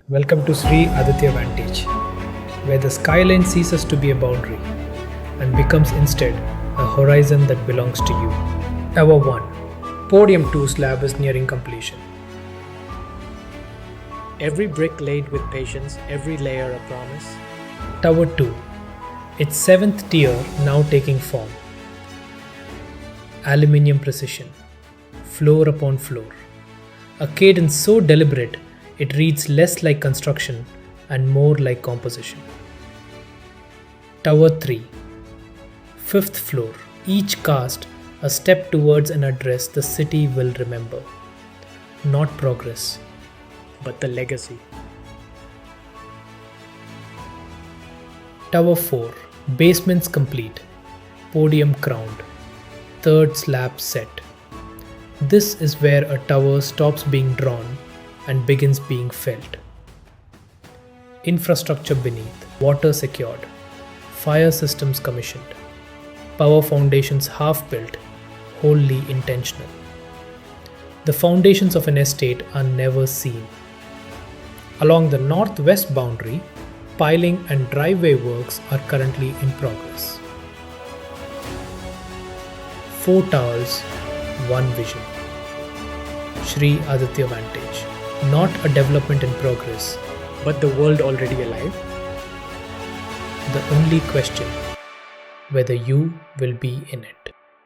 Welcome to Sri Aditya Vantage, where the skyline ceases to be a boundary and becomes instead a horizon that belongs to you. Tower 1. Podium 2 slab is nearing completion. Every brick laid with patience, every layer a promise. Tower 2. Its 7th tier now taking form. Aluminium precision, floor upon floor. A cadence so deliberate it reads less like construction and more like composition. Tower 3. 5th floor. Each cast a step towards an address the city will remember. Not progress, But the legacy. Tower 4. Basements complete. Podium crowned. 3rd slab set. This is where a tower stops being drawn and begins being felt. Infrastructure beneath. Water secured. Fire systems commissioned. Power foundations half built, wholly intentional. The foundations of an estate are never seen. Along the northwest boundary, piling and driveway works are currently in progress. 4 towers, 1 vision. Sri Aditya Vantage. Not a development in progress, But the world already alive? the only question whether you will be in it.